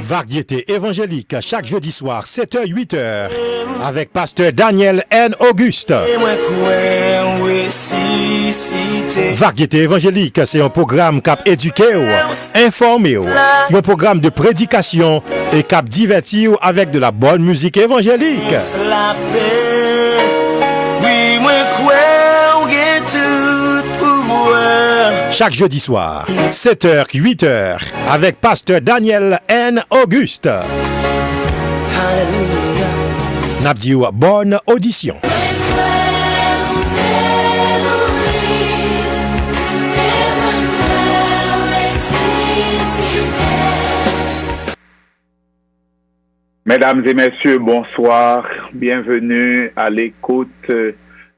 Variété évangélique chaque jeudi soir 7h-8h avec pasteur Daniel N. Auguste. Variété évangélique, c'est un programme cap éduqué, informé, un programme de prédication et cap divertir avec de la bonne musique évangélique. Chaque jeudi soir, 7h-8h, avec pasteur Daniel N. Auguste. N'abdiou, bonne audition. Mesdames et messieurs, bonsoir. Bienvenue à l'écoute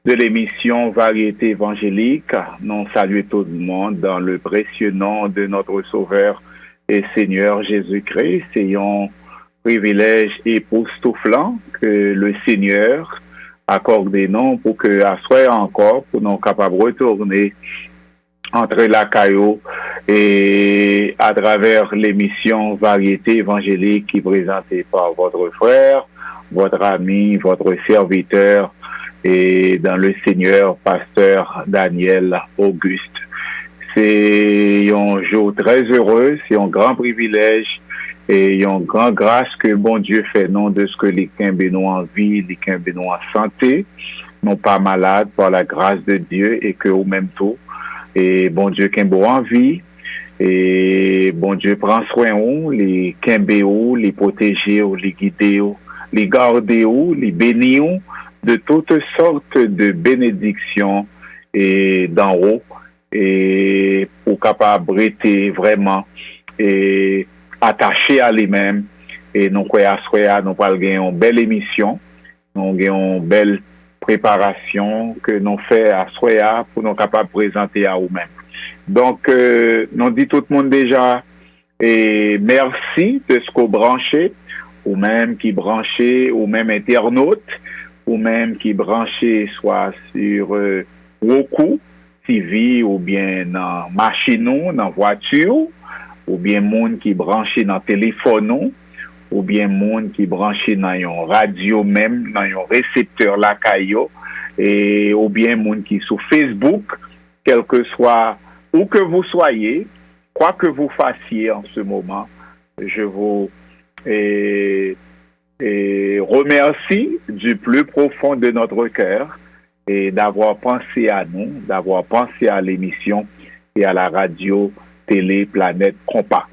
de l'émission Variété évangélique. Nous saluons tout le monde dans le précieux nom de notre Sauveur et Seigneur Jésus-Christ. C'est un privilège époustouflant que le Seigneur accorde nous pour que, à soi encore, pour nous capables de retourner entre la caillou et à travers l'émission Variété évangélique qui est présentée par votre frère, votre ami, votre serviteur, et dans le Seigneur, pasteur Daniel Auguste. C'est un jour très heureux, c'est un grand privilège et une grande grâce que bon Dieu fait, non de ce que les Kimbénois en vie, les Kimbénois en santé, non pas malades par la grâce de Dieu et que au même temps, et bon Dieu Kimbo en vie, et bon Dieu prend soin ou les Kimbéo, les protéger, les guider, les garder, les bénir, de toutes sortes de bénédictions et d'en haut et pour capable être vraiment et attaché à lui-même et nous nous pas une belle émission, nous avons une belle préparation que nous fait à soya pour nous capable présenter à nous-mêmes. Donc nous dit tout le monde déjà et merci de ce qu'on branché ou même qui branché ou même internaute ou même qui branché soit sur Roku TV ou bien dans machine ou dans voiture ou bien monde qui branché dans téléphone ou bien monde qui branché dans un radio même dans un récepteur la caillou et ou bien monde qui sur Facebook quel que soit où que vous soyez quoi que vous fassiez en ce moment je vous et remercie du plus profond de notre cœur et d'avoir pensé à nous, d'avoir pensé à l'émission et à la radio télé Planète Compas.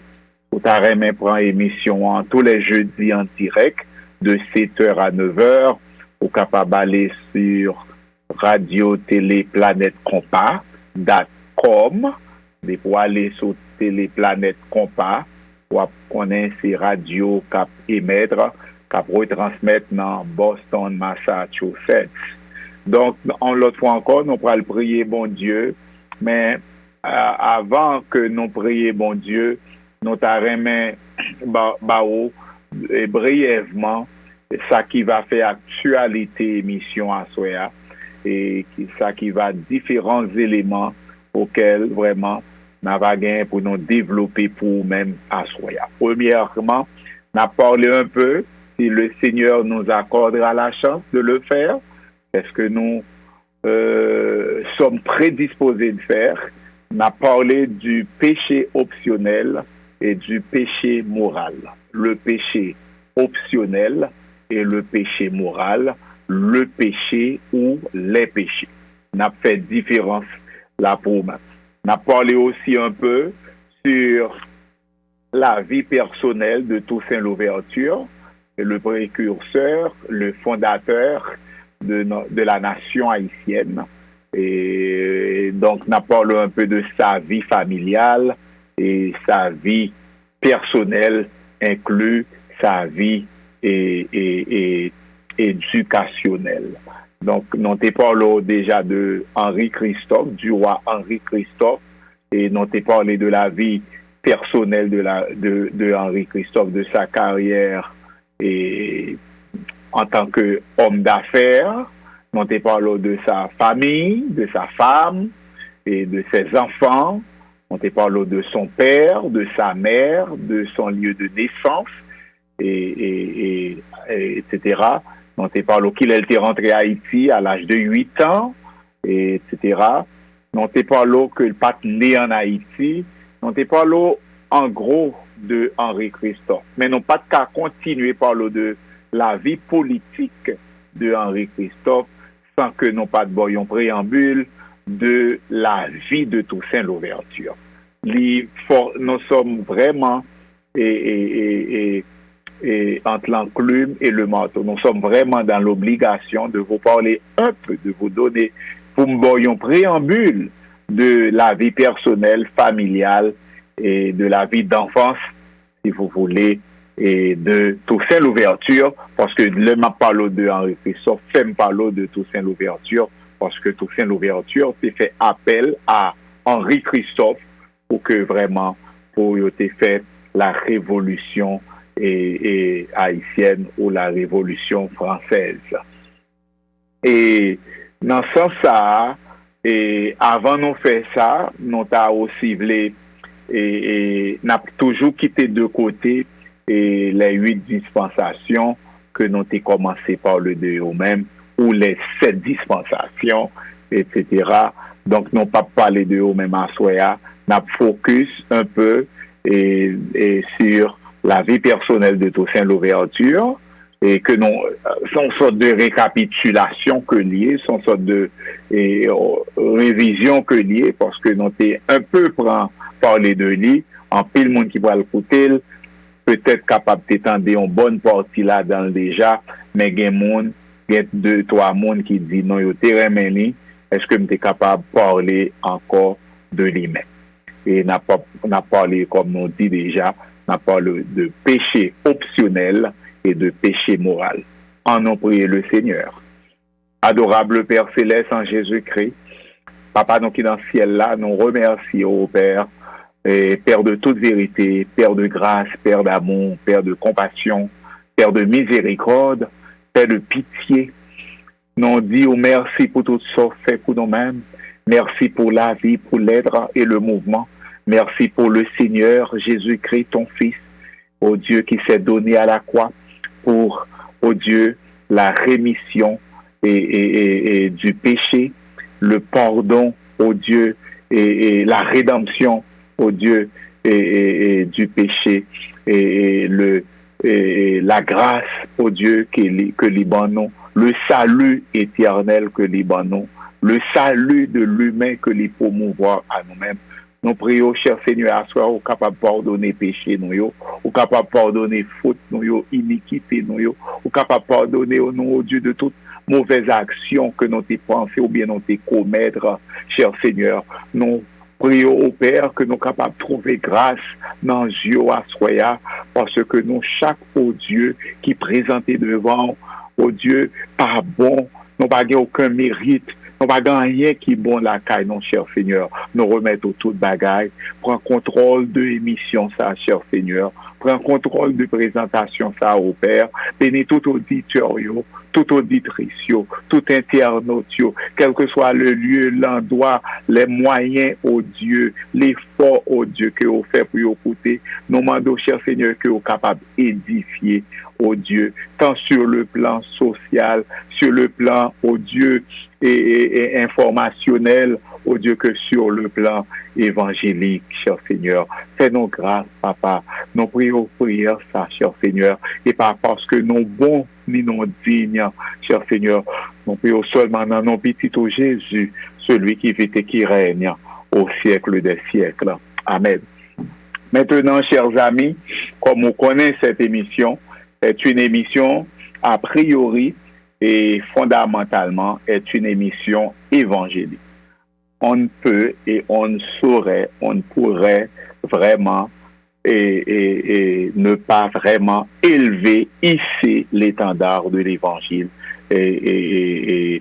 Vous t'arrêtez prendre émission tous les jeudis en direct de 7h à 9h ou capable d'aller sur radio télé Planète Compas.com et pour aller sur télé Planète Compas pour connaître ces radios cap émettre cap retransmettre dans Boston, Massachusetts. Donc, l'autre fois encore, nous pourrons prier bon Dieu, mais avant que nous prions bon Dieu, nous t'arrêtons brièvement ça qui va faire actualité émission à Soya et ça qui va différents éléments auxquels vraiment nous avons gagné pour nous développer pour même à Soya. Premièrement, nous avons parlé un peu si le Seigneur nous accordera la chance de le faire, est-ce que nous sommes prédisposés de faire? On a parlé du péché optionnel et du péché moral. Le péché optionnel et le péché moral, le péché ou les péchés. On a fait différence là pour moi. On a parlé aussi un peu sur la vie personnelle de Toussaint Louverture, le précurseur, le fondateur de la nation haïtienne. Et donc, on a parlé un peu de sa vie familiale et sa vie personnelle, inclut sa vie éducationnelle. Donc, nous avons parlé déjà de Henri Christophe, du roi Henri Christophe, et nous avons parlé de la vie personnelle de Henri Christophe, de sa carrière et en tant qu'homme d'affaires. Nous avons parlé de sa famille, de sa femme et de ses enfants. On te parle de son père, de sa mère, de son lieu de naissance etc. Non te parlo qu'il était rentré à Haïti à l'âge de 8 ans, etc. Non te parlo que le pas né en Haïti. Non te parlo en gros de Henri Christophe. Mais non pas qu'à continuer parler de la vie politique de Henri Christophe sans que nous pas de voyons préambule de la vie de Toussaint Louverture. Nous sommes vraiment entre l'enclume et le marteau. Nous sommes vraiment dans l'obligation de vous parler un peu, de vous donner, pour me voyons préambule de la vie personnelle, familiale et de la vie d'enfance, si vous voulez, et de Toussaint Louverture, parce que le m'a parlé de Henri Christophe, fait me parler de Toussaint Louverture, parce que Toussaint Louverture s'est fait appel à Henri Christophe pour que vraiment, pour y fait la révolution et haïtienne ou la révolution française. Et dans ce sens ça, et avant nous faire ça, nous avons aussi voulu et n'a toujours quitté de côté et les 8 dispensations que nous avons commencé par le de eux-mêmes ou les 7 dispensations, etc. Donc, nous pas parlé de eux-mêmes à Soya, nous focus un peu et sur la vie personnelle de Toussaint Louverture et que nous, son sorte de récapitulation que lié, son sorte de révision que lié, parce que nous avons un peu parler de lui, en pile monde qui va l'écouter, peut-être capable d'étendre une bonne partie là dans déjà, mais il y a 2-3 monde qui dit non, yo terrain est-ce que tu es capable de parler encore de lui-même? Et n'a parlé, comme on dit déjà, n'a parlé de péché optionnel et de péché moral. En nom prié le Seigneur. Adorable Père Céleste en Jésus-Christ, Papa, nous qui dans le ciel là, nous remercions au Père, Père de toute vérité, Père de grâce, Père d'amour, Père de compassion, Père de miséricorde, Père de pitié. Nous disons merci pour tout ce fait pour nous-mêmes. Merci pour la vie, pour l'être et le mouvement. Merci pour le Seigneur Jésus-Christ, ton Fils, ô Dieu qui s'est donné à la croix pour, ô Dieu, la rémission et du péché, le pardon, ô Dieu, et la rédemption, ô Dieu, et du péché, et la grâce, ô Dieu, que Libanon, le salut éternel que Libanon, le salut de l'humain que les promouvoir à nous-mêmes. Nous prions, cher Seigneur, à soi, au capable de pardonner péché, nous, au capable de pardonner faute, nous, iniquité, nous, au capable de pardonner au nom, au Dieu, de toute mauvaise action que nous t'ai pensé ou bien nous t'ai commettre, cher Seigneur. Nous prions au Père que nous sommes capables de trouver grâce dans Dieu à soi, parce que nous, chaque au Dieu qui présenté devant, au Dieu, pas bon, nous n'avons aucun mérite, nous n'avons rien qui est bon la caille, non, cher Seigneur. Nous remettons toute bagaille. Prends contrôle de l'émission, ça, cher Seigneur. Prends contrôle de présentation, ça, au Père. Bénis tout auditeur, tout auditrice, tout internaute, quel que soit le lieu, l'endroit, les moyens, au Dieu, l'effort, au Dieu, que vous faites pour écouter. Nous demandons, cher Seigneur, que vous êtes capable d'édifier, au Dieu, tant sur le plan social, sur le plan, au Dieu, et informationnel, au Dieu, que sur le plan évangélique, cher Seigneur. Fais-nous grâce, Papa. Nous prions prières, ça, cher Seigneur, et pas parce que nous bons ni non dignes, cher Seigneur. Nous prions seulement dans nos petits au Jésus, celui qui vit et qui règne au siècle des siècles. Amen. Maintenant, chers amis, comme on connaît cette émission, est une émission a priori et fondamentalement est une émission évangélique. On ne peut et on ne saurait, on ne pourrait vraiment et ne pas vraiment élever, hisser l'étendard de l'évangile et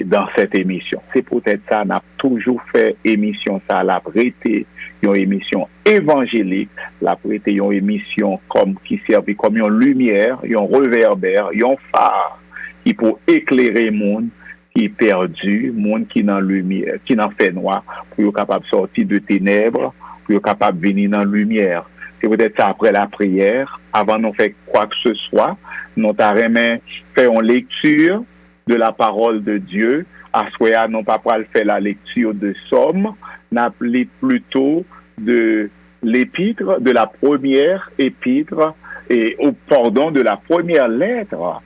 dans cette émission. C'est peut-être ça, on a toujours fait émission, ça l'a prêté une émission évangélique, l'a prêté une émission comme qui servait comme une lumière, un réverbère, un phare qui pour éclairer le monde qui est perdu, monde qui dans lumière, qui dans fait noir, pour être capable de sortir de ténèbres, pour être capable de venir dans la lumière. c'est peut-être ça après la prière, avant de faire quoi que ce soit, nous t'arrêtons faire une lecture de la parole de Dieu. À ce moment-là, non pas pour faire la lecture de Somme, n'appelez plutôt de l'épître, de la première épître, de la première lettre,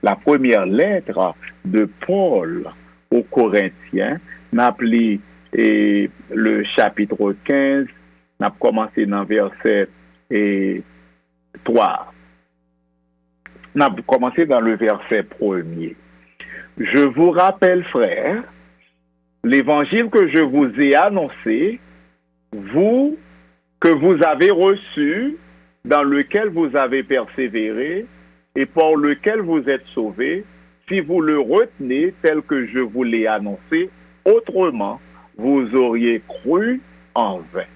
la première lettre de Paul aux Corinthiens, n'appelez le chapitre 15, n'a commencé dans verset 3. N'a commencé dans le verset 1er. Je vous rappelle, frères, l'évangile que je vous ai annoncé, que vous avez reçu, dans lequel vous avez persévéré et par lequel vous êtes sauvés, si vous le retenez tel que je vous l'ai annoncé, autrement, vous auriez cru en vain.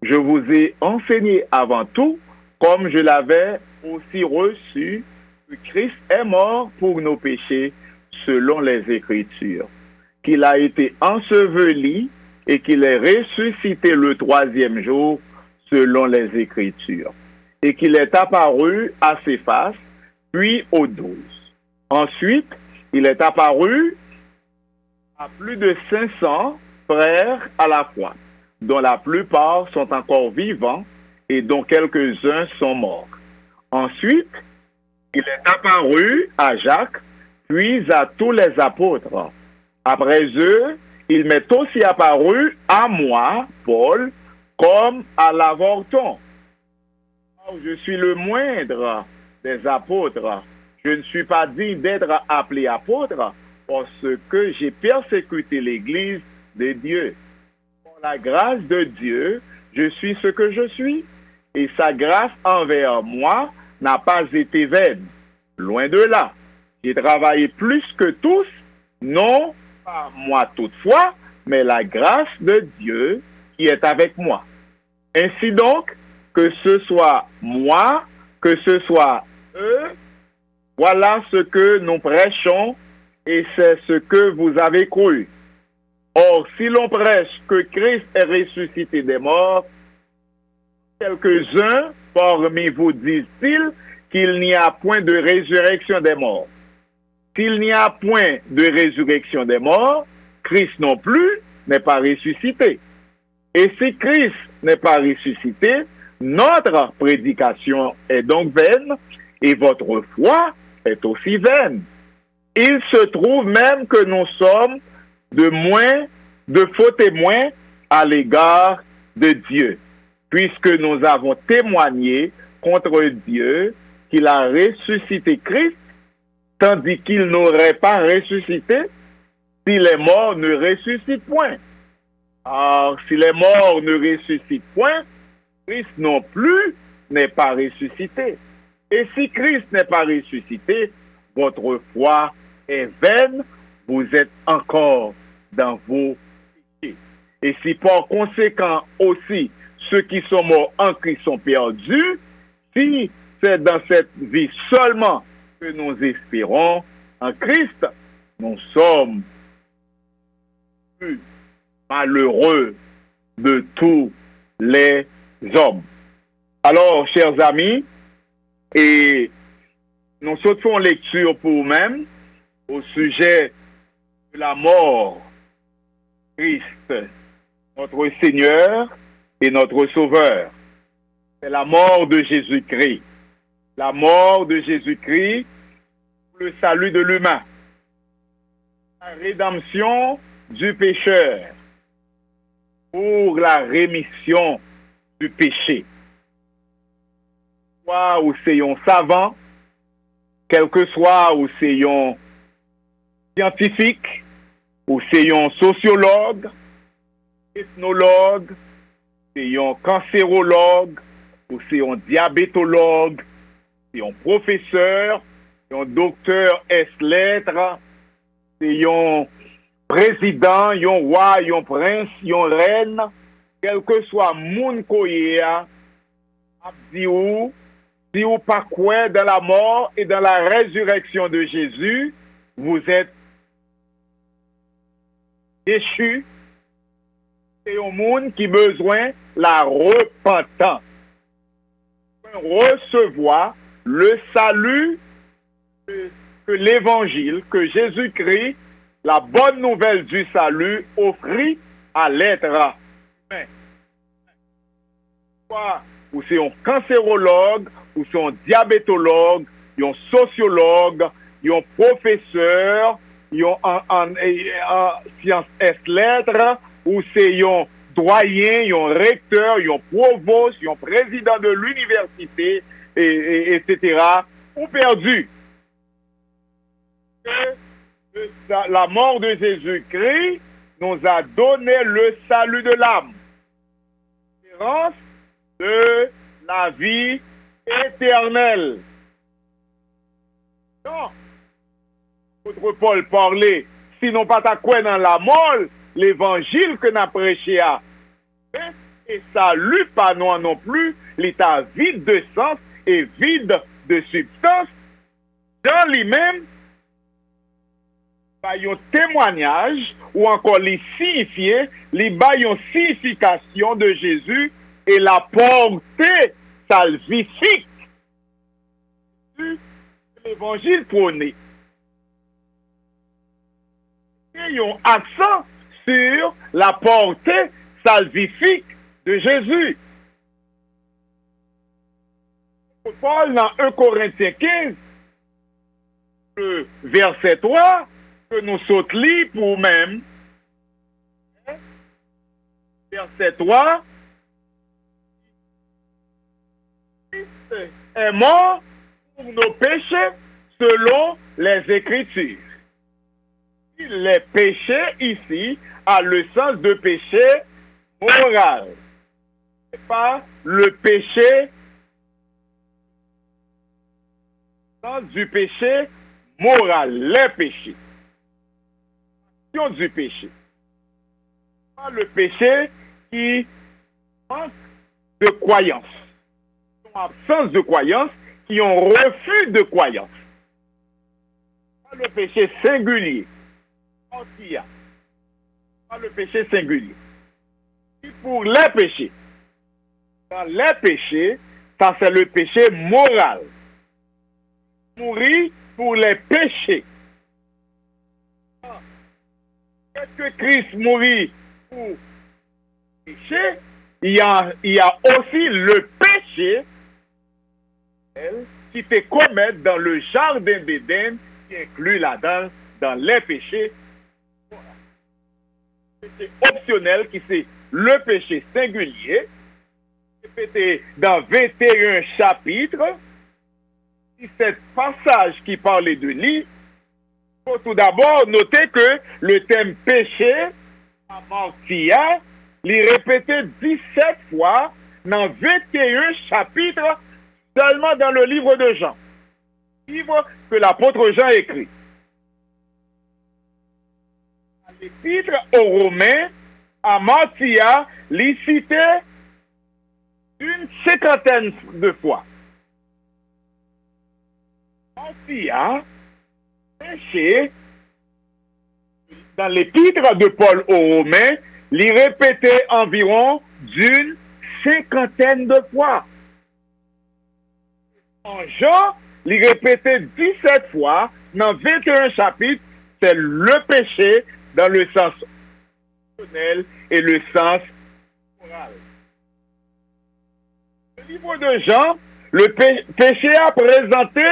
Je vous ai enseigné avant tout, comme je l'avais aussi reçu, que Christ est mort pour nos péchés selon les Écritures, qu'il a été enseveli et qu'il est ressuscité le 3e jour selon les Écritures, et qu'il est apparu à Céphas, puis aux 12. Ensuite, il est apparu à plus de 500 frères à la fois, dont la plupart sont encore vivants et dont quelques-uns sont morts. Ensuite, il est apparu à Jacques, puis à tous les apôtres. Après eux, il m'est aussi apparu à moi, Paul, comme à l'avorton. Je suis le moindre des apôtres. Je ne suis pas digne d'être appelé apôtre parce que j'ai persécuté l'Église de Dieu. Par la grâce de Dieu, je suis ce que je suis. Et sa grâce envers moi n'a pas été vaine. Loin de là. J'ai travaillé plus que tous, non pas moi toutefois, mais la grâce de Dieu qui est avec moi. Ainsi donc, que ce soit moi, que ce soit eux, voilà ce que nous prêchons et c'est ce que vous avez cru. Or, si l'on prêche que Christ est ressuscité des morts, quelques-uns parmi vous disent-ils qu'il n'y a point de résurrection des morts. S'il n'y a point de résurrection des morts, Christ non plus n'est pas ressuscité. Et si Christ n'est pas ressuscité, notre prédication est donc vaine et votre foi est aussi vaine. Il se trouve même que nous sommes de faux témoins à l'égard de Dieu, puisque nous avons témoigné contre Dieu qu'il a ressuscité Christ, tandis qu'il n'aurait pas ressuscité si les morts ne ressuscitent point. Or, si les morts ne ressuscitent point, Christ non plus n'est pas ressuscité. Et si Christ n'est pas ressuscité, votre foi est vaine, vous êtes encore dans vos péchés. Et si par conséquent aussi ceux qui sont morts en Christ sont perdus, si c'est dans cette vie seulement que nous espérons en Christ, nous sommes plus malheureux de tous les hommes. Alors, chers amis, et nous faisons lecture pour nous-mêmes au sujet de la mort de Christ, notre Seigneur et notre Sauveur. C'est la mort de Jésus-Christ. La mort de Jésus-Christ pour le salut de l'humain. La rédemption du pécheur pour la rémission du péché. Soit où soyons savants, quel que soit où soyons scientifiques, où soyons sociologues, ethnologues, soyons cancérologues, ou soyons diabétologues, soyons professeurs, soyons docteurs S-lettres, soyons président, yon roi, yon prince, yon reine, quel que soit moun koyea, si ou pas quoi dans la mort et dans la résurrection de Jésus, vous êtes déchus. C'est un monde qui a besoin de la repentance. recevoir le salut que l'Évangile, que Jésus-Christ, la bonne nouvelle du salut, offrit à l'être humain. Ou c'est un cancérologue, ou c'est un diabétologue, un sociologue, un professeur, en sciences et lettres, ou c'est un doyen, un recteur, un provost, un président de l'université, etc., ou perdu. La mort de Jésus-Christ nous a donné le salut de l'âme, l'espérance de la vie éternelle. Non, l'apôtre Paul parlait, sinon pas ta quoi dans la molle, l'évangile que n'a prêché à, et salut pas non plus, l'état vide de sens et vide de substance, dans lui-même, par un témoignage ou encore les signifier, les baillons signification de Jésus et la portée salvifique de l'évangile prôné. Et un accent sur la portée salvifique de Jésus. Paul dans 1 Corinthiens 15, le verset 3, que nous sautons pour même. Verset 3. Christ est mort pour nos péchés selon les Écritures. Les péchés ici a le sens de péché moral. Ce n'est pas le péché, le sens du péché moral, les péchés. Du péché. Pas le péché qui manque de croyance, qui ont absence de croyance, qui ont refus de croyance. Pas le péché singulier. Pas le péché singulier. Et pour les péchés. Dans les péchés, ça c'est le péché moral. Mourir pour les péchés. Est-ce que Christ mourit pour péché? Il y a aussi le péché qui te commet dans le jardin d'Éden, qui inclut là-dedans, dans les péchés. C'est optionnel, qui c'est le péché singulier, répété dans 21 chapitres. Si c'est passage qui parlait de lui, il faut tout d'abord noter que le thème péché, amartia, il répété 17 fois dans 21 chapitres seulement dans le livre de Jean. Livre que l'apôtre Jean écrit. L'épître aux Romains, amartia, l'y cité une cinquantaine de fois. Amartia, péché, dans l'épître de Paul aux Romains, l'y répétait environ d'une cinquantaine de fois. En Jean, l'y répétait 17 fois dans 21 chapitres, c'est le péché dans le sens personnel et le sens moral. Le livre de Jean, le péché a présenté,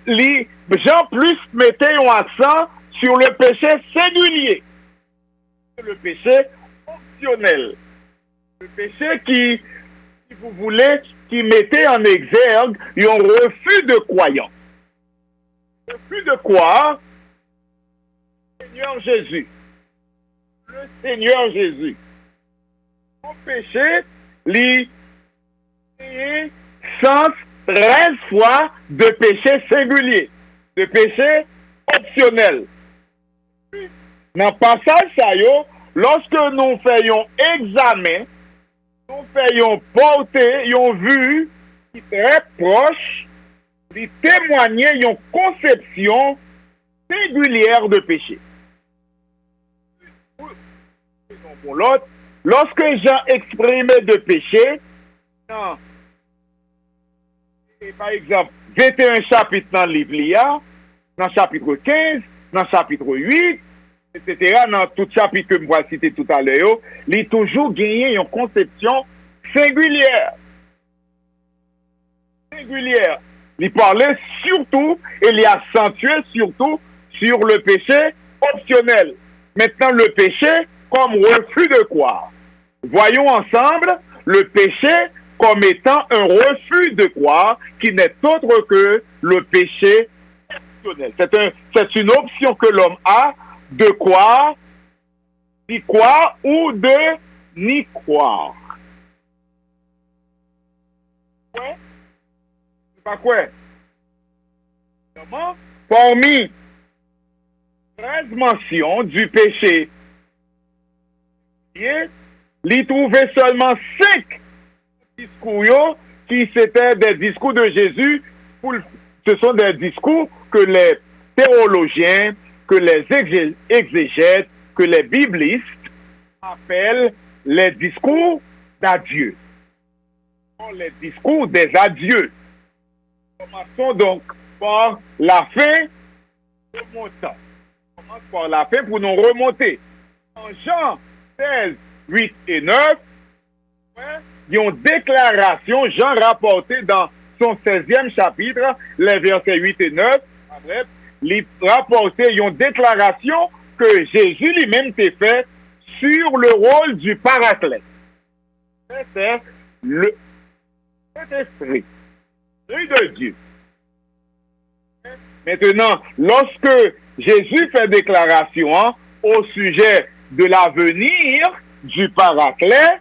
Jean plus mettait un accent sur le péché singulier, le péché optionnel, le péché qui, si vous voulez, qui mettait en exergue un refus de croyance. Refus de croire le Seigneur Jésus. Le Seigneur Jésus. Son péché, lui, sens 13 fois de péché singulier, de péché optionnel. Dans le passage, ça lorsque nous faisons examen, nous faisons porter, une vue qui est très proche, de témoigner une conception singulière de péché. Pour l'autre, lorsque Jean exprimait de péché, dans Et par exemple, 21 chapitres dans le livre, dans le chapitre 15, dans le chapitre 8, etc., dans tout chapitre que je vais citer tout à l'heure, il a toujours gagné une conception singulière. Singulière. Il parlait surtout, et il accentuait surtout sur le péché optionnel. Maintenant, le péché comme refus de croire. Voyons ensemble le péché comme étant un refus de croire qui n'est autre que le péché optionnel. C'est une option que l'homme a de croire, d'y croire ou de n'y croire. Ouais. C'est pas quoi? Parmi 13 mentions du péché, il trouvait seulement 5 discours qui c'était des discours de Jésus. Ce sont des discours que les théologiens, que les exégètes, que les biblistes appellent les discours d'adieu. Les discours des adieux. Commençons donc par la fin remontant. On commence par la fin pour nous remonter. En Jean 16, 8 et 9, il y a une déclaration, Jean rapporté dans son 16e chapitre, les versets 8 et 9, bref, il rapportait une déclaration que Jésus lui-même s'est fait sur le rôle du paraclet. C'est le Saint-Esprit, l'Esprit de Dieu. Maintenant, lorsque Jésus fait déclaration au sujet de l'avenir du paraclet,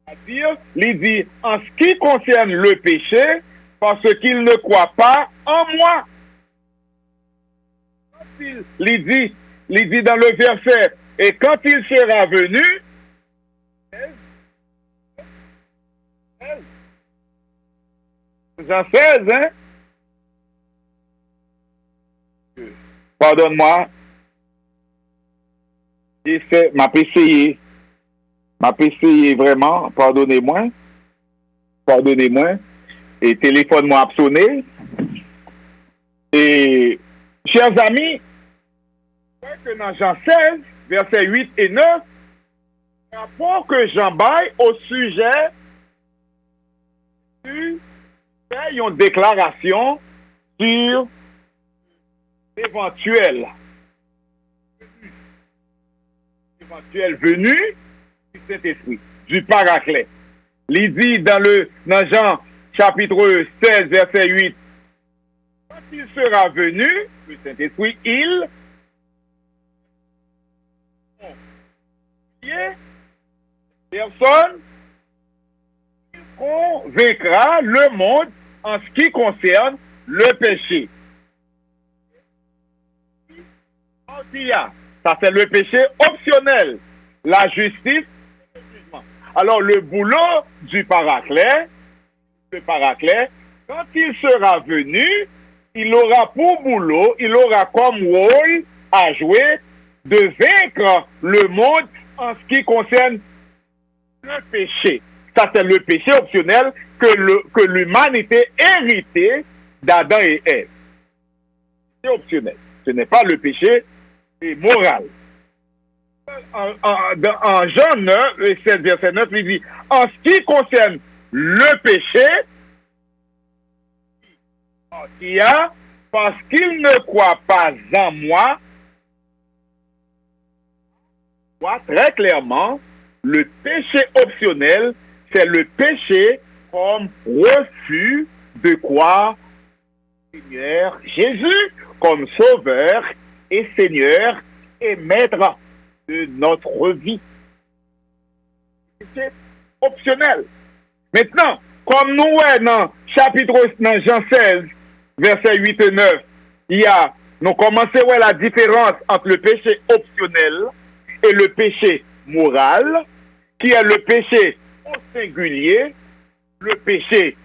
c'est-à-dire, il dit, en ce qui concerne le péché, parce qu'il ne croit pas en moi. Il dit dans le verset, et quand il sera venu, Jean 16, hein? Pardonne-moi. M'a essayé vraiment, pardonnez-moi, et téléphone-moi a sonné. Et, chers amis, que dans Jean 16, versets 8 et 9, rapport que Jean baille au sujet une déclaration sur l'éventuelle venue du Saint-Esprit, du paraclet. Il dit dans Jean chapitre 16, verset 8, quand il sera venu, le Saint-Esprit, personne convaincra le monde en ce qui concerne le péché. Ça, c'est le péché optionnel. La justice, le jugement. Alors, le boulot du paraclet, quand il sera venu, il aura pour boulot, il aura comme rôle à jouer de vaincre le monde en ce qui concerne le péché. Ça, c'est le péché optionnel que l'humanité héritée d'Adam et Ève. C'est optionnel. Ce n'est pas le péché moral. En Jean 9, verset 9, il dit, en ce qui concerne le péché, il y a, parce qu'il ne croit pas en moi, voit très clairement, le péché optionnel, c'est le péché comme refus de croire Seigneur Jésus comme sauveur et Seigneur et maître de notre vie. C'est optionnel. Maintenant, comme nous dans Jean 16, versets 8 et 9, nous commençons à la différence entre le péché optionnel et le péché moral, qui est le péché au singulier, le péché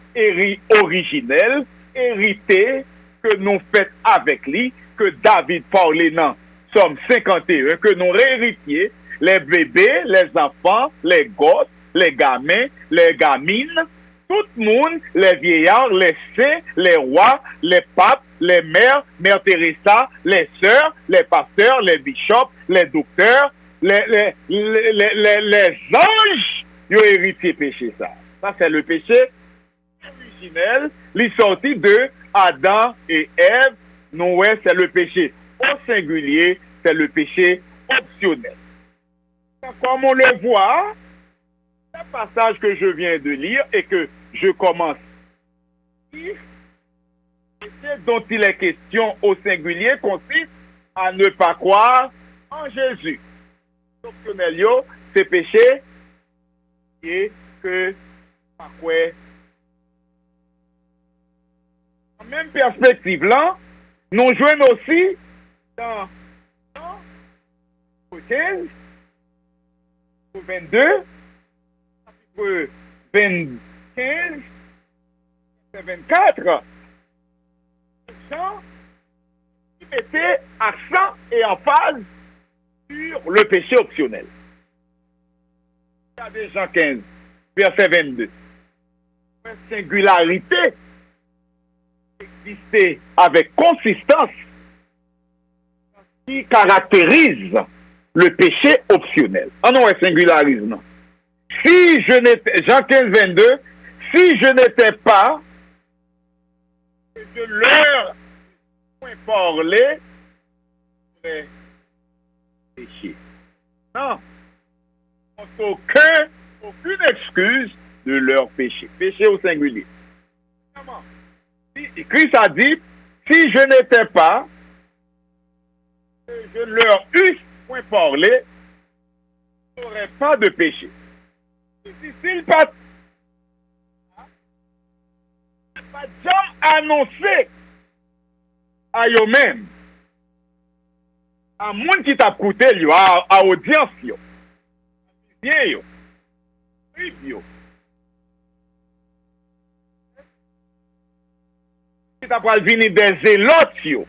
originel, hérité, que nous faisons avec lui, que David parlait dans Somme 51, que nous héritiers, les bébés, les enfants, les gosses, les gamins, les gamines, tout le monde, les vieillards, les saints, les rois, les papes, les mères, Mère Teresa, les sœurs, les pasteurs, les bishops, les docteurs, les anges, ils ont hérité péché ça. Ça, c'est le péché originel, il est sorti de Adam et Ève. Noé, c'est le péché au singulier, c'est le péché optionnel. Comme on le voit, le passage que je viens de lire et que je commence, ce dont il est question au singulier consiste à ne pas croire en Jésus. Optionnel, c'est péché et que pas quoi. En même perspective là, nous jouons aussi dans 15, 22, chapitre 25, 24, Jean qui mettait accent et emphase sur le péché optionnel. Regardez Jean 15, verset 22. Une singularité existait avec consistance qui caractérise le péché optionnel. Ah non, un singularisme. Si je n'étais, Jean 15, 22, si je n'étais pas, je leur parlé, c'est péché. Non. Aucune excuse de leur péché. Péché au singulier. Comment? Christ a dit, si je n'étais pas, je ne leur eusse point parlé, il n'y aurait pas de péché. S'il pas jamais annoncé à eux-mêmes, à monde qui t'a coûté, à audience, bien, qui t'a pas venir des zélotes,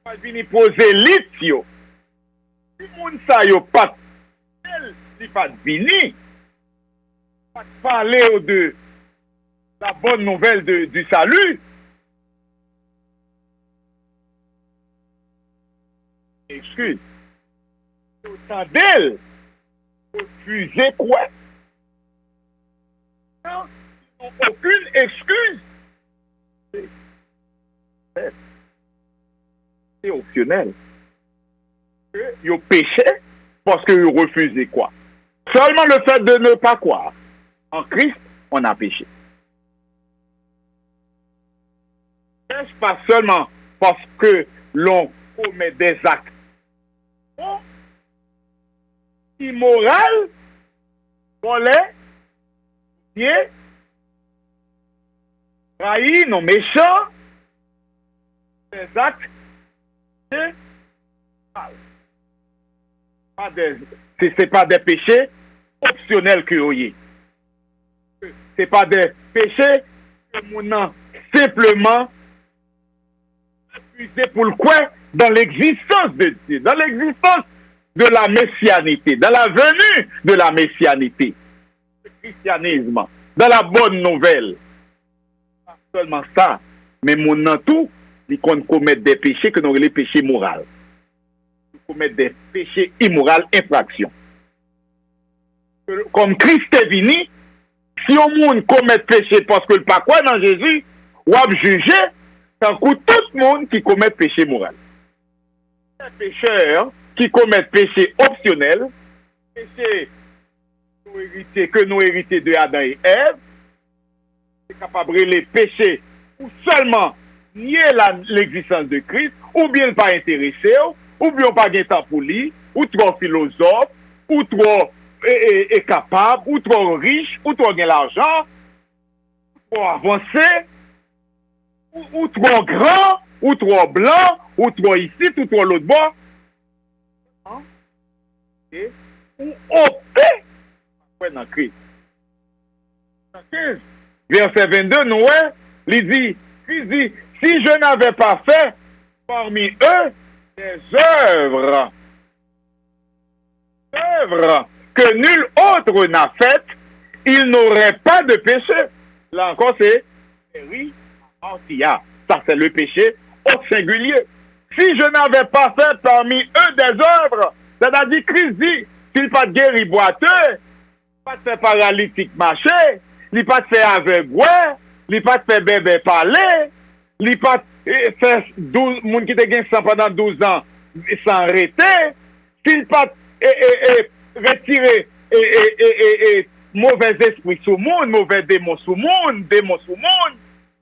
pas venir poser lit, si monde ça yo pas si pas venir pas parler de la bonne nouvelle du salut. Excuse. Autant d'elle refuser quoi? Non, ils n'ont aucune excuse. C'est optionnel. Ils ont péché parce qu'ils refusaient quoi? Seulement le fait de ne pas croire en Christ, on a péché. N'est-ce pas seulement parce que l'on commet des actes immoraux, volés, pieds, trahis, non méchants, des actes c'est pas des péchés optionnels que vous avez. C'est pas des péchés que nous avons simplement accusé pour le coin dans l'existence de Dieu, dans l'existence de la messianité, dans la venue de la messianité, le christianisme, dans la bonne nouvelle. Pas seulement ça, mais mon en tout, ils commettent des péchés que nous appelons les péchés moraux. Ils commettent des péchés immoraux, infractions. Comme Christ est venu, si on monde commet péché parce que le pas quoi dans Jésus, ou à juger, tant que tout le monde qui commet péché moral. Les pécheurs qui commettent péché optionnel, péché que nous héritons de Adam et Ève, c'est capable de les péchés ou seulement nier l'existence de Christ, ou bien ne pas intéressé, ou bien pas de temps pour lui, ou trop philosophe, ou trop capable, ou trop riche, ou trop gain l'argent, ou trop avancé, ou trop grand, ou trop blanc, ou trop ici, ou trop l'autre bord. Ou opé dans Christ. 15, verset 22, nous, il dit, Christ dit, si je n'avais pas fait parmi eux des œuvres que nul autre n'a faites, ils n'auraient pas de péché. Là encore, c'est oui, ça c'est le péché au singulier. Si je n'avais pas fait parmi eux des œuvres, c'est-à-dire Christ dit qu'il pas de guéri boiteux, pas de faire paralytique marcher, il pas de faire aveugle, il pas de faire bébé parler, il pas de faire 12 moun qui te gagne pendant 12 ans sans arrêter, s'il pas retirer mauvais esprit sous monde, mauvais démon sous monde,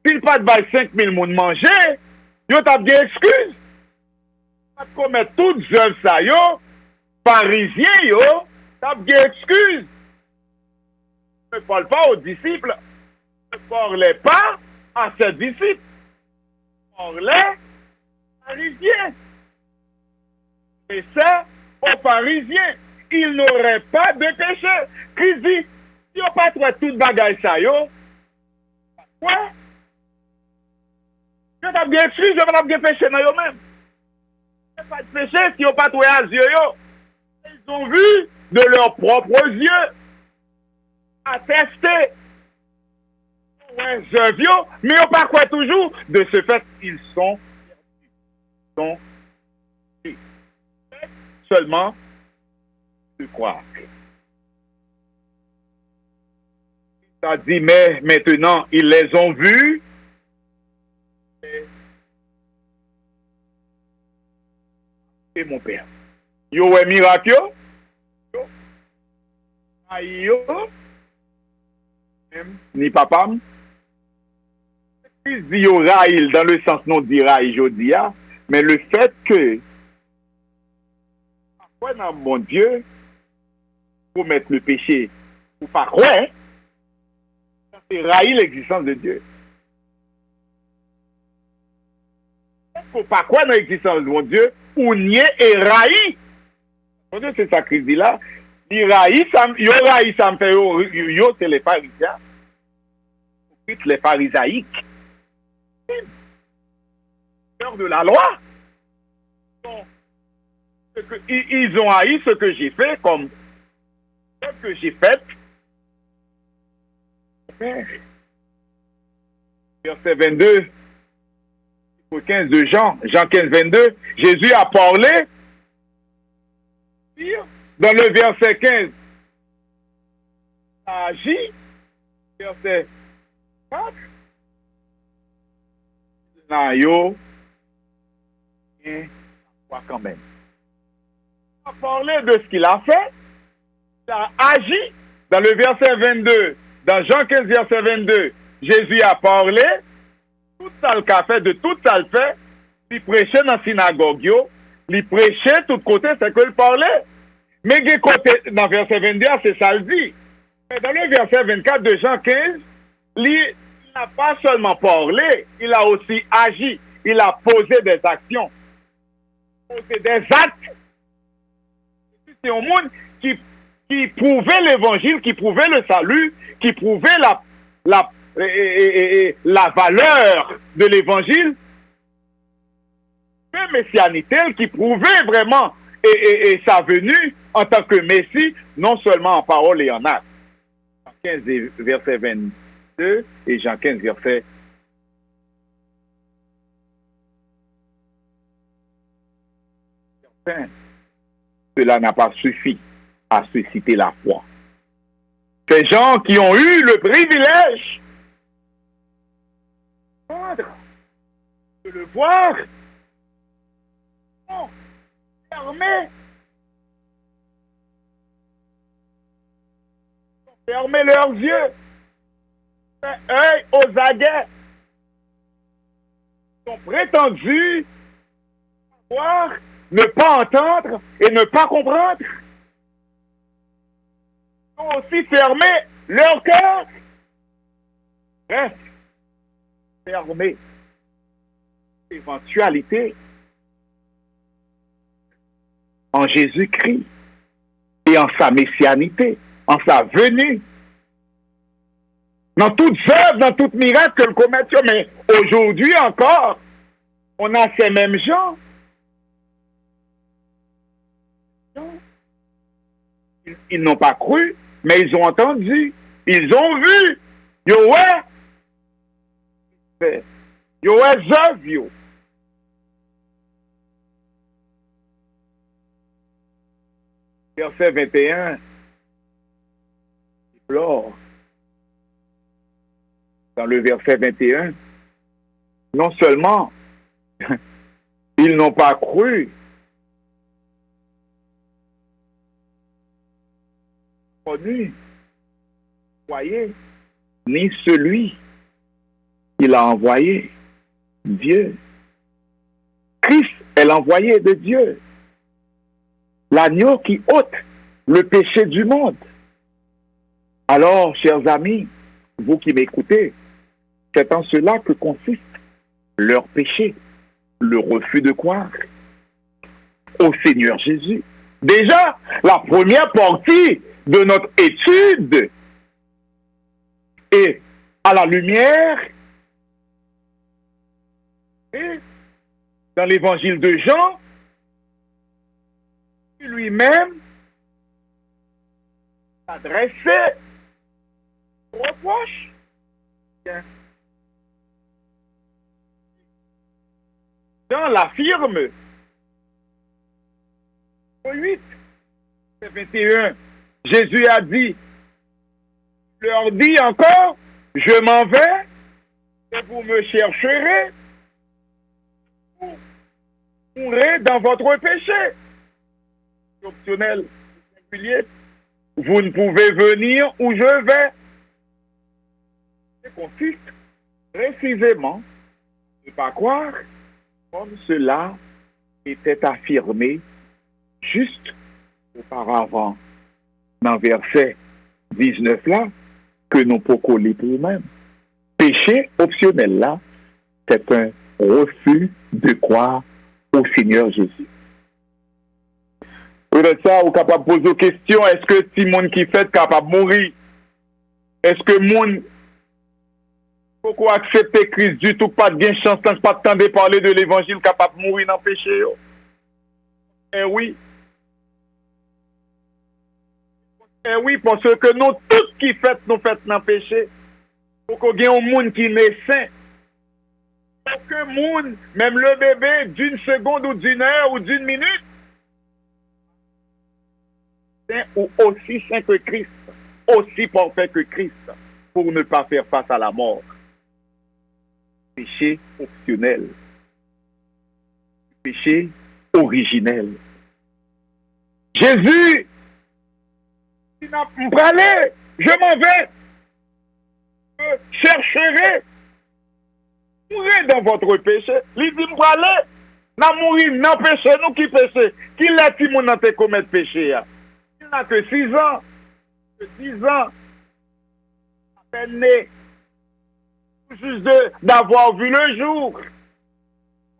s'il pas de bail 5000 moun manger, yo t'a bien excuse. Pas de commettre toutes œuvres ça yo, parisien yo, t'a bien excuse. Ne parle pas aux disciples, ne parlez pas à ses disciples, parlez aux parisiens. Et c'est aux parisiens, ils n'auraient pas de péché. Christ dit, si on pas trouvé toute bagaille ça yo, quoi? Je t'ai bien excuse, je vais bien péché dans yo même. Il n'y a pas de péché si on pas trouvé à yeux yo. Ils ont vu de leurs propres yeux. Attesté mais on pas quoi toujours de ce fait ils sont seulement de croire. Ça dit mais maintenant ils les ont vus et mon père yo est miracle yo ni papa il dit raïl dans le sens non dit raïl jodia mais le fait que après dans mon Dieu pour mettre le péché ou pas croire c'est raïl l'existence de Dieu pour pas croire dans l'existence de mon Dieu ou nier et raïl c'est ça qu'il dit là. Yo raï ça me fait yo c'est les pharisiens. Les pharisaïques. Peur de la loi. Ils ont haï ce que j'ai fait comme ce que j'ai fait. Verset 22, 15 de Jean 15, 22, Jésus a parlé dans le verset 15, a agi, verset 4, nan yo, et quoi quand même. Il a parlé de ce qu'il a fait, il a agi, dans le verset 22, dans Jean 15, verset 22, Jésus a parlé, tout ça le qu'a fait, de tout ça le fait, il prêchait dans la synagogue, il prêchait tout côté, c'est que il parlait. Mais dans le verset 22, c'est ça le dit. Mais dans le verset 24 de Jean 15, il n'a pas seulement parlé, il a aussi agi. Il a posé des actions. Posé des actes. C'est un monde qui prouvait l'évangile, qui prouvait le salut, qui prouvait la valeur de l'évangile. Un messianité qui prouvait vraiment et sa venue en tant que Messie, non seulement en parole et en acte. Jean 15, verset 22 et Jean 15, verset 5. Cela n'a pas suffi à susciter la foi. Ces gens qui ont eu le privilège de le voir, fermer leurs yeux, œil aux aguets, sont prétendus voir, ne pas entendre et ne pas comprendre. Ils ont aussi fermé leur cœur. Reste fermé. Éventualité en Jésus-Christ et en sa messianité, en sa venue. Dans toutes œuvres, dans toutes miracles que le commettions, mais aujourd'hui encore, on a ces mêmes gens. Ils n'ont pas cru, mais ils ont entendu. Ils ont vu. Yo œuvres. Verset 21. Alors, dans le verset 21, non seulement ils n'ont pas cru, connu, voyez, ni celui qu'il a envoyé, Dieu. Christ est l'envoyé de Dieu, l'agneau qui ôte le péché du monde. Alors, chers amis, vous qui m'écoutez, c'est en cela que consiste leur péché, le refus de croire au Seigneur Jésus. Déjà, la première partie de notre étude est à la lumière et dans l'évangile de Jean, lui-même s'adressait aux reproches. Jean l'affirme. 8, 21. Jésus a dit, leur dit encore, je m'en vais, et vous me chercherez, vous mourrez dans votre péché. C'est optionnel, singulier. Vous ne pouvez venir où je vais. Ça consiste précisément à ne pas croire comme cela était affirmé juste auparavant, dans verset 19 là, que nous pouvons coller pour nous-mêmes. Péché optionnel là, c'est un refus de croire au Seigneur Jésus. Peut-être ça, vous êtes capable de poser une question, est-ce que si monde qui fait capable de mourir? Est-ce que monde faut accepter Christ du tout, pas de bien chance, pas de temps de parler de l'évangile capable de mourir dans le péché? Eh oui. Eh oui, parce que nous, tout ce qui fait, nous fait dans le péché. Faut qu'on ait un monde qui est saint. Aucun monde, même le bébé, d'une seconde ou d'une heure ou d'une minute, saint ou aussi saint que Christ, aussi parfait que Christ, pour ne pas faire face à la mort. Péché optionnel. Péché originel. Jésus, il n'a pas allé, je m'en vais. Je chercherai. Mourrez dans votre péché. Il dit, m'aller, n'a mourir, n'a péché, nous qui péché. Qui l'a dit, mon n'a te commettre péché? Il n'a que 6 ans. 6 ans. À peine né. Juste d'avoir vu le jour.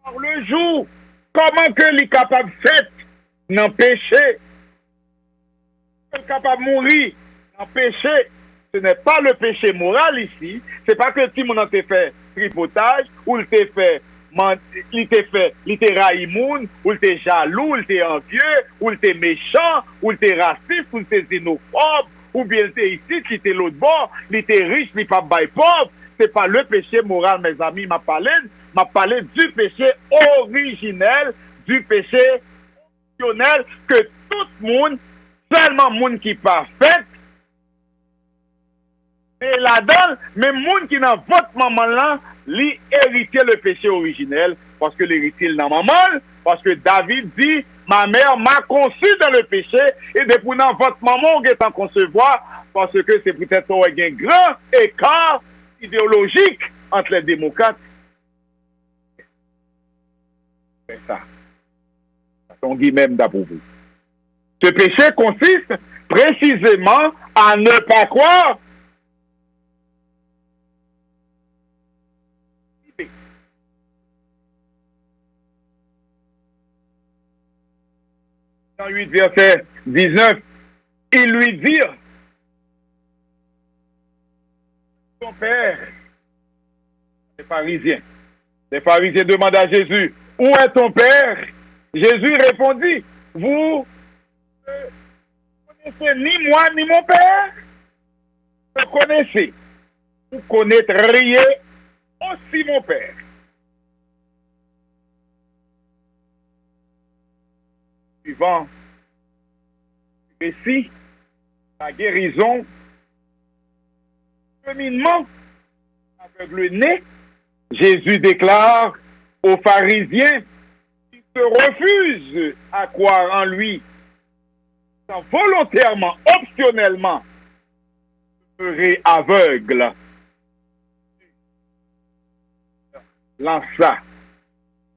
Par le jour. Comment que l'est capable de faire dans le péché? Il est capable de mourir dans le péché. Ce n'est pas le péché moral ici. C'est pas que si mon a fait tripotage, ou il t'a fait, il t'a raillé moun, ou il t'a jaloux, ou il t'a envieux, ou il t'a méchant, ou il t'a raciste, ou il t'a xénophobe, ou bien il t'a ici, il t'a l'autre bord, il t'a riche, il pas bail pauvre. C'est pas le péché moral, mes amis, m'a parlé du péché originel, du péché optionnel, que tout le monde, seulement monde qui pas fait, et là-dedans, même monde qui n'a votre maman là, lui hériter le péché originel, parce que l'héritier dans maman, parce que David dit, ma mère m'a conçu dans le péché, et depuis dans votre maman, on est en concevoir, parce que c'est peut-être un grand écart idéologique entre les démocrates. C'est ça. On dit même d'abord vous. Ce péché consiste précisément à ne pas croire dans 8 verset 19, ils lui dirent, ton père, les pharisiens demandent à Jésus, où est ton père? Jésus répondit, vous ne connaissez ni moi ni mon père. Me connaissez, vous connaîtriez aussi mon Père. Suivant le récit, la guérison, cheminement, aveugle-né, Jésus déclare aux pharisiens qui se refusent à croire en lui, sans volontairement, optionnellement, serait aveugle. Lança.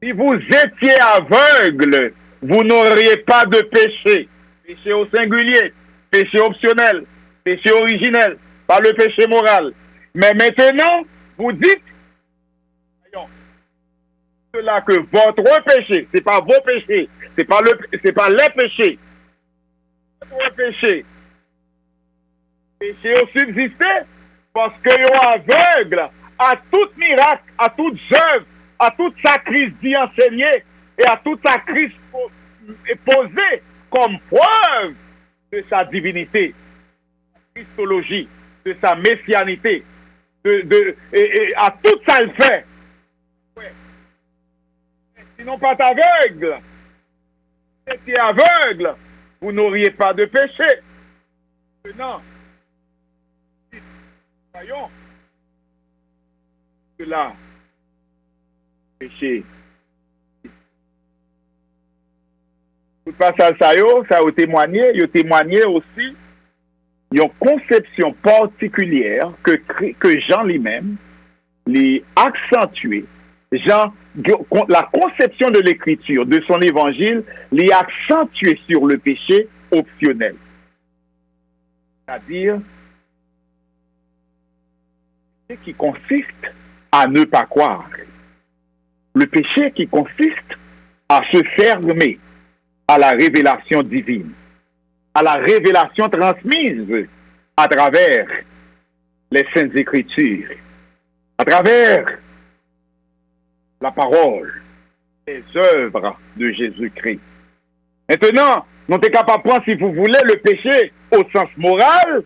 Si vous étiez aveugle, vous n'auriez pas de péché. Péché au singulier, péché optionnel, péché originel, pas le péché moral. Mais maintenant, vous dites, voyons, cela que votre péché, c'est pas vos péchés, c'est pas les péchés. Votre péché au subsisté, parce qu'ils sont aveugles à tout miracle, à toute œuvre, à toute sacrifice dit enseigné et à toute sacrifice posé comme preuve de sa divinité, de sa christologie, de sa messianité, à tout ça le fait. Ouais. Sinon pas aveugle. Si vous étiez aveugle, vous n'auriez pas de péché. Maintenant, voyons cela, péché. Tout passage ça a témoigné aussi une conception particulière que Jean lui-même l'ait accentué. Jean, la conception de l'écriture, de son évangile, l'est accentué sur le péché optionnel. C'est-à-dire, qui consiste à ne pas croire. Le péché qui consiste à se fermer à la révélation divine, à la révélation transmise à travers les Saintes Écritures, à travers la parole, les œuvres de Jésus-Christ. Maintenant, nous sommes capables de prendre, si vous voulez, le péché au sens moral,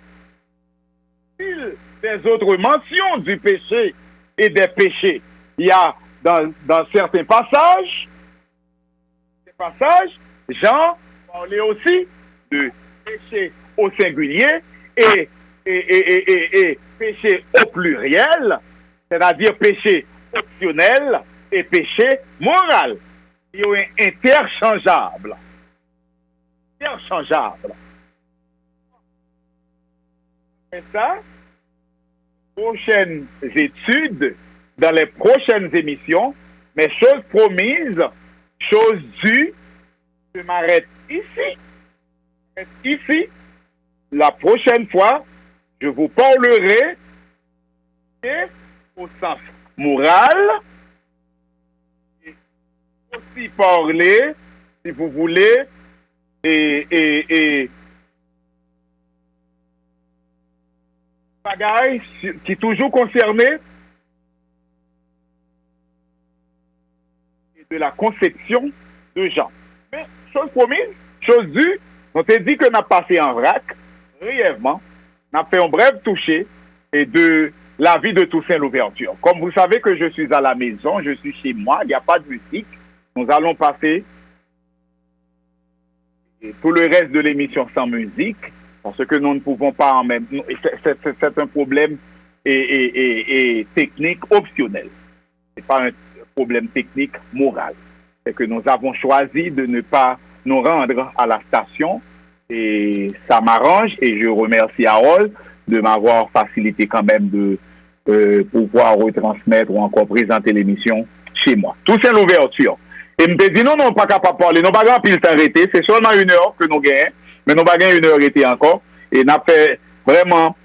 des autres mentions du péché et des péchés. Il y a dans certains passages, Jean parlait aussi de péché au singulier et péché au pluriel, c'est-à-dire péché optionnel et péché moral. Ils sont interchangeables. Et ça, prochaines études, dans les prochaines émissions, mais chose promise, chose due, je m'arrête ici. La prochaine fois, je vous parlerai au sens moral et aussi parler, si vous voulez, et bagaille qui est toujours concerné de la conception de Jean. Mais, chose promise, chose due, on t'a dit que n'a passé en vrac, brièvement, n'a fait un bref toucher et de la vie de Toussaint Louverture. Comme vous savez que je suis à la maison, je suis chez moi, il n'y a pas de musique, nous allons passer tout le reste de l'émission sans musique, parce que nous ne pouvons pas en même temps. C'est un problème et technique optionnel. Ce n'est pas un problème technique moral. C'est que nous avons choisi de ne pas nous rendre à la station et ça m'arrange et je remercie Harold de m'avoir facilité quand même de pouvoir retransmettre ou encore présenter l'émission chez moi. Toussaint Louverture. Et me dit non, pas capable de parler, nous pas grand pile s'arrêter, c'est seulement 1 heure que nous gagnons, mais nous pas gagné 1 heure arrêté encore, et nous avons fait vraiment,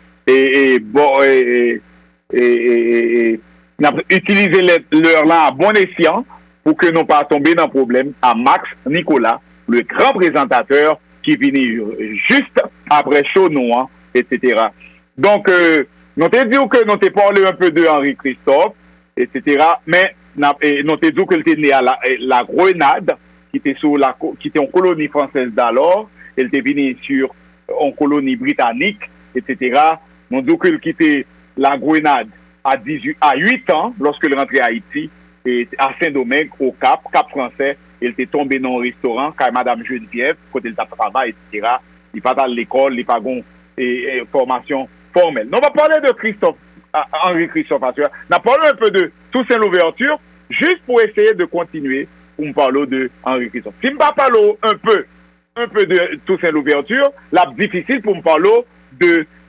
nous avons utilisé l'heure là à bon escient pour que nous pas tomber dans le problème à Max Nicolas, le grand présentateur qui vient juste après Chaud Noir, etc. Donc, nous t'ai dit que nous t'ai parlé un peu de Henri Christophe, etc. Mais nous t'ai dit qu'il était né à la Grenade, qui était en colonie française d'alors, elle était venue sur en colonie britannique, etc. Nous disons qu'il quittait la Grenade à 8 ans, lorsque il rentrait à Haïti, et à Saint-Domingue, au Cap français, il était tombé dans un restaurant, car Madame Geneviève, côté de travail, etc. Il pas à l'école, il pas de formation formelle. Nous, on va parler de Henri Christophe Assuer. On a parlé un peu de Toussaint Louverture, juste pour essayer de continuer pour me parler de Henri Christophe. Si je ne parle un peu de Toussaint Louverture, là, difficile pour me parler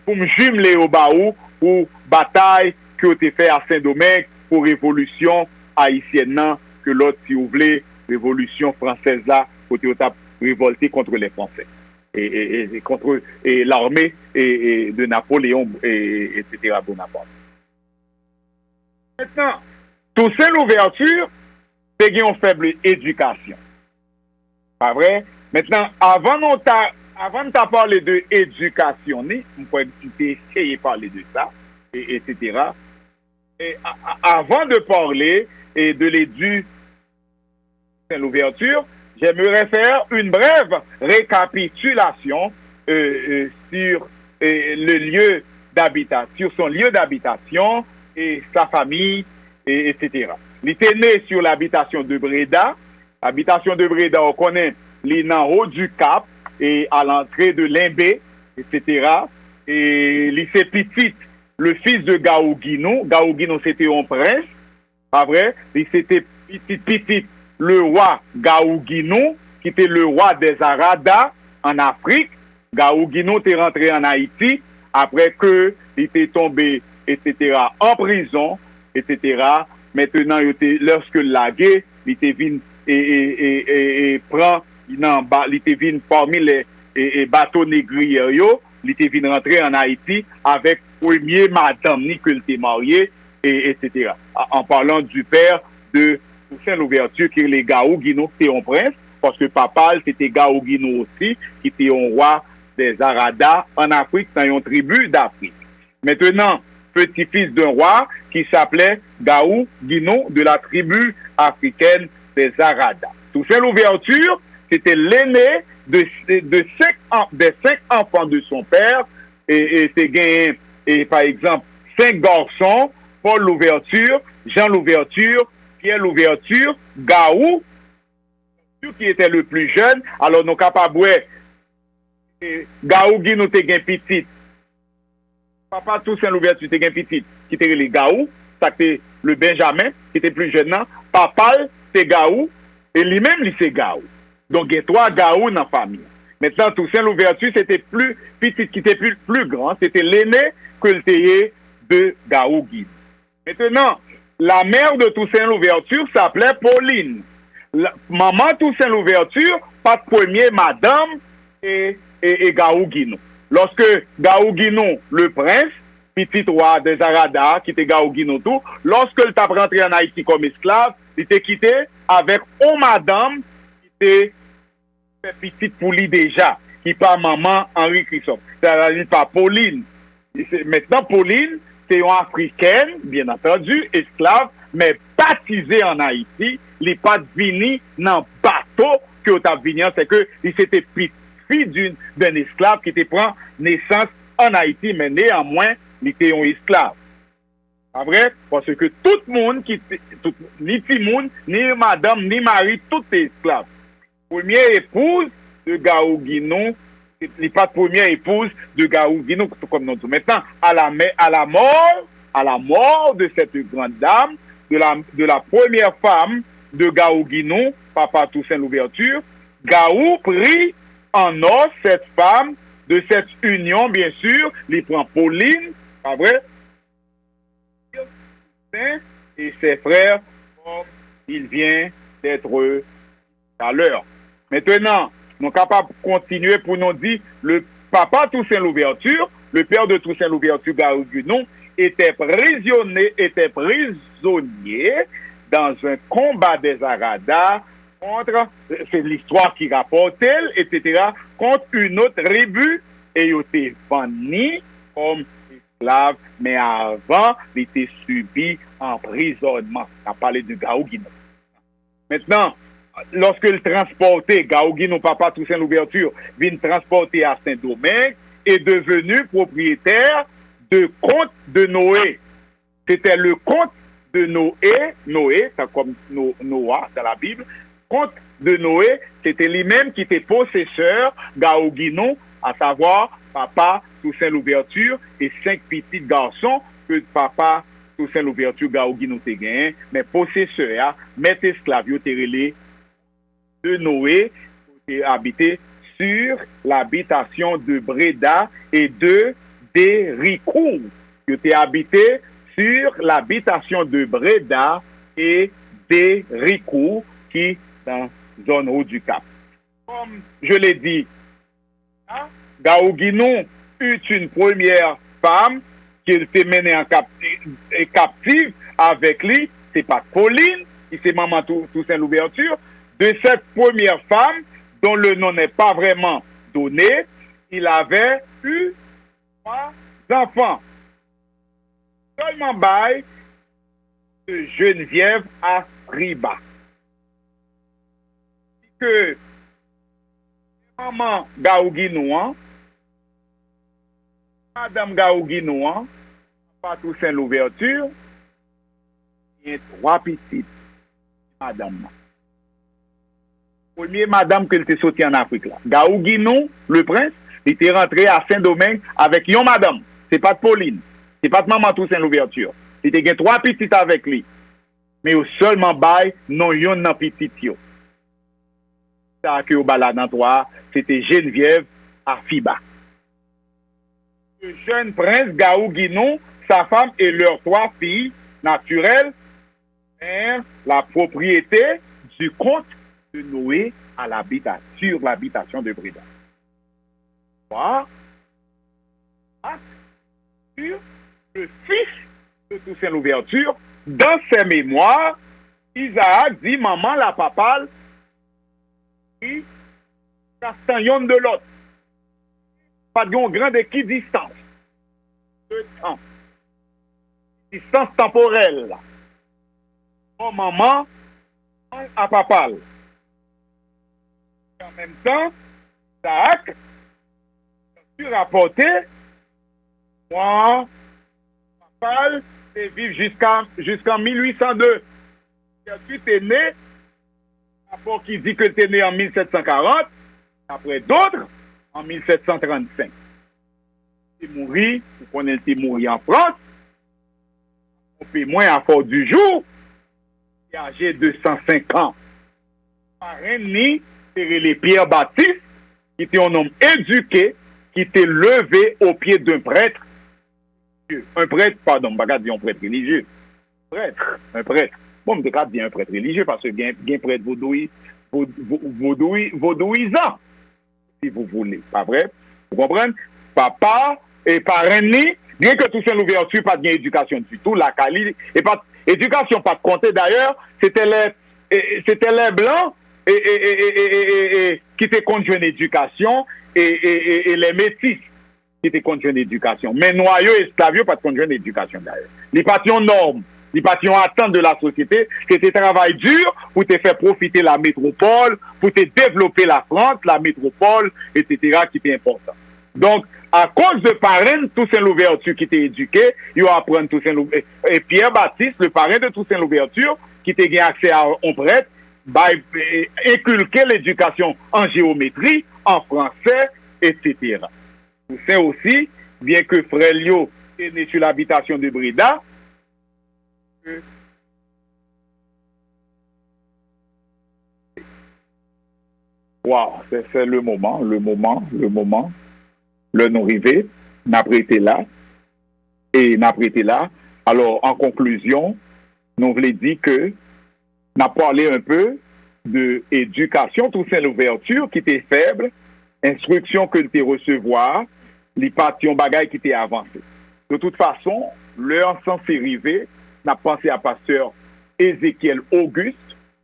pour me jumeler au baou, pour bataille qui a été faite à Saint-Domingue, pour révolution haïtienne, que l'autre, si vous voulez, révolution française là, côté où révolté contre les Français. Et contre l'armée de Napoléon, etc. Bonaparte. Maintenant, Toussaint Louverture, c'est une faible éducation. Pas vrai? Maintenant, avant de parler de éducation, on peut essayer de parler de ça, etc. Et avant de parler de l'éducation, l'ouverture, j'aimerais faire une brève récapitulation sur le lieu d'habitation, sur son lieu d'habitation et sa famille, etc. Il était né sur l'habitation de Breda. L'habitation de Breda, on connaît en haut du Cap et à l'entrée de Limbé, etc. Et lycée Petit, le fils de Gaou Guinou. Gaou Guinou, c'était un prince, pas vrai? Et c'était Petit, le roi Gaou Guinou, qui était le roi des Aradas en Afrique. Gaou Guinou est rentré en Haïti après que il était tombé, etc., en prison, etc. Maintenant, lorsque lagué, il était venu et prend, il était venu parmi les bateaux négriers, il était venu rentrer en Haïti avec premier madame ni qu'il était marié, etc. En parlant du père de Toussaint Louverture, qui est le Gaou Guinou, qui était un prince, parce que papa, c'était Gaou Guinou aussi, qui était un roi des Aradas en Afrique, dans une tribu d'Afrique. Maintenant, petit-fils d'un roi qui s'appelait Gaou Guinou de la tribu africaine des Aradas. Toussaint Louverture, c'était l'aîné des 5 enfants de son père, et c'est gagné, par exemple, 5 garçons, Paul Louverture, Jean Louverture, Pierre Louverture, Gaou, qui était le plus jeune. Alors, nous capables, Gaou Guinou te gen petit. Papa Toussaint Louverture te gen petit, qui était le Gaou, ça c'était le Benjamin, qui était plus jeune. Papa, c'est Gaou, et lui-même, c'est Gaou. Donc, il y a 3 Gaou dans la famille. Maintenant, Toussaint Louverture, c'était plus petit, qui était plus grand, c'était l'aîné que le théier de Gaou Guinou. Maintenant, la mère de Toussaint Louverture s'appelait Pauline. Maman Toussaint Louverture, pas de premier madame et Gaou Guinou. Lorsque Gaou Guinou, le prince, petit roi des Aradas, qui était Gaou Guinou tout, lorsque il t'a rentré en Haïti comme esclave, il était quitté avec une madame qui était petite pour lui déjà, qui pas maman Henri Christophe. C'est-à-dire pas Pauline. Maintenant, Pauline, c'est une africaine, bien entendu, esclave, mais baptisée en Haïti. Il n'est pas venu dans le bateau que tu as venu, c'est que il s'était fille d'un esclave qui te prend naissance en Haïti, mais néanmoins, il était un esclave. Pas vrai? Parce que tout le monde, ni Timoun, ni madame, ni mari, tout est esclave. Première épouse de Gaou Guinou, n'est pas première épouse de Gaou Guinou, comme nous disons. Maintenant, à la mort de cette grande dame, de la première femme de Gaou Guinou, Papa Toussaint Louverture, Gaou prit en os cette femme de cette union, bien sûr, il prend Pauline, pas vrai? Et ses frères, comme il vient d'être à l'heure. Maintenant, nous sommes capables de continuer pour nous dire, le papa Toussaint Louverture, le père de Toussaint Louverture, Gaou Guinou, était prisonnier dans un combat des Aradas contre, c'est l'histoire qui rapporte, etc., contre une autre tribu, et il était vendu comme esclave, mais avant, il était subi emprisonnement. On a parlé de Gaou Guinou. Maintenant, lorsque le transporté, Gaou Guinou, papa Toussaint Louverture, vient transporter à Saint-Domingue, est devenu propriétaire de conte de Noé. C'était le conte de Noé, c'est comme Noah dans la Bible. Conte de Noé, c'était lui-même qui était possesseur Gaouguinon, à savoir papa Toussaint Louverture et 5 petits garçons que papa Toussaint Louverture Gaouguinon te gagné, mais possesseur, maître esclave, de Noé, qui habitait sur l'habitation de Breda et de Déricourt. Qui était habité sur l'habitation de Breda et Déricourt, qui dans la zone haut du Cap. Comme je l'ai dit, Gaouguinon eut une première femme qui était menée en captive avec lui, c'est pas Pauline, qui c'est maman Toussaint Louverture. De cette première femme, dont le nom n'est pas vraiment donné, il avait eu 3 enfants. Seulement bail de Geneviève à Riba. Que maman Gaouguinon, madame Gaouguinon, papa Toussaint Louverture, il y a 3 petites madame. Premier madame qu'elle était sortie en Afrique là. Gaouguinon, le prince, il était rentré à Saint-Domingue avec yon madame. C'est pas de Pauline. C'est pas de maman Toussaint Louverture. Il était 3 petites avec lui. Mais au seulement bail, non yon nan petite yo. Ça que au balade en 3, c'était Geneviève à Fiba. Le jeune prince Gaouguinon, sa femme et leurs 3 filles naturelles, la propriété du comte de Noé à sur l'habitation de Breda. Sur le fils de Toussaint Louverture, dans ses mémoires, Isaac dit maman la papale qui castagnon de l'autre. Pas de grande équidistance de temps. Distance temporelle. Mon maman à papale. En même temps, Isaac a rapporté moi, papal, c'est vivre jusqu'en 1802. Tu es né, rapport qui dit que tu es né en 1740, après d'autres, en 1735. Tu es mouru, vous connaissez, tu es mouru en France, on fait moins à fort du jour, il est âgé de 105 ans. Par ennemi, c'est les Pierre Baptiste, qui était un homme éduqué, qui était levé au pied d'un prêtre. Un prêtre, pardon, je ne vais pas dire un prêtre religieux. Un prêtre. Bon, je ne vais pas dire un prêtre religieux parce que il y a un prêtre vaudouisant, si vous voulez. Pas vrai? Vous comprenez? Papa et parrain, bien que Toussaint Louverture n'a pas d'éducation du tout, la qualité, et pas éducation pas de compter d'ailleurs, c'était les blancs qui étaient contre une éducation et les métis qui étaient contre une éducation. Mais noyaux et esclaves, pas contre une éducation d'ailleurs. Les passions normes, les passions attentes de la société, c'était travail dur pour te faire profiter la métropole, pour te développer la France, la métropole, etc., qui était important. Donc, à cause de parrain Toussaint Louverture qui était éduqué, il va apprendre Toussaint Louverture. Et Pierre Baptiste, le parrain de Toussaint Louverture, qui était gagné accès à un prêtre, inculquer l'éducation en géométrie, en français, etc. Toussaint aussi, bien que Frère Lio est né sur l'habitation de Breda, wow, c'est le moment, le non arrivé, n'a prêté là, Alors, en conclusion, nous voulons dire que n'a parlé un peu de éducation, Toussaint Louverture, qui était faible, instruction que tu recevoir, les parties bagaille qui étaient avancées. De toute façon, l'heure censée arriver, n'a pensé à pasteur Ézéchiel Auguste,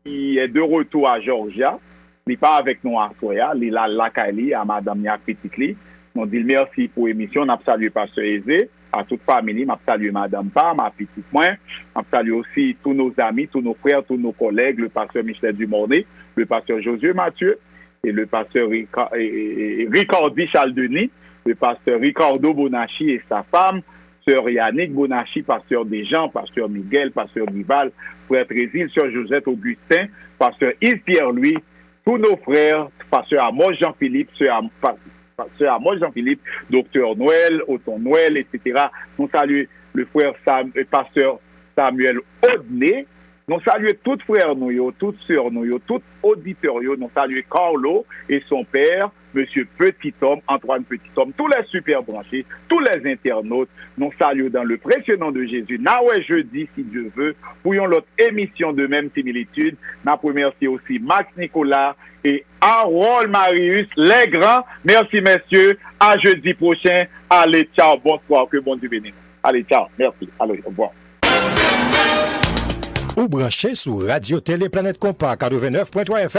qui est de retour à Georgia, mais pas avec nous à Soya, il a la Kali, à Madame Nia Petitli. On dit merci pour l'émission, on a salué pasteur Ézé, à toute famille, on a salué Madame Pa, ma petite moins, on a salué aussi tous nos amis, tous nos frères, tous nos collègues, le pasteur Michel Dumornay, le pasteur Josué Mathieu, et le pasteur Ricardi Charles-Denis, le pasteur Ricardo Bonacci et sa femme, Sœur Yannick Bonachi, pasteur Desjans, pasteur Miguel, pasteur Duval, frère Trésil, sœur Josette Augustin, pasteur Yves Pierre-Louis, tous nos frères, pasteur Amos Jean-Philippe, sœur Amos Jean-Philippe, docteur Noël, Othon Noël, etc. Nous saluons le frère pasteur Samuel Odney. Nous saluons tous frères nous, toutes sœurs nous, tous auditeurs, nous saluons Carlo et son père, Monsieur Petit-Homme, Antoine Petit-Homme, tous les super branchés, tous les internautes. Nous saluons dans le précieux nom de Jésus. Naoué jeudi, si Dieu veut, pour l'autre émission de même similitude. Nous remercions aussi Max Nicolas et Harold Marius, les grands. Merci, messieurs. À jeudi prochain. Allez, ciao. Bonsoir. Que bon Dieu bénisse. Allez, ciao. Merci. Allez, au revoir. Ou branché sur Radio Télé Planète Compas 89.3 FM.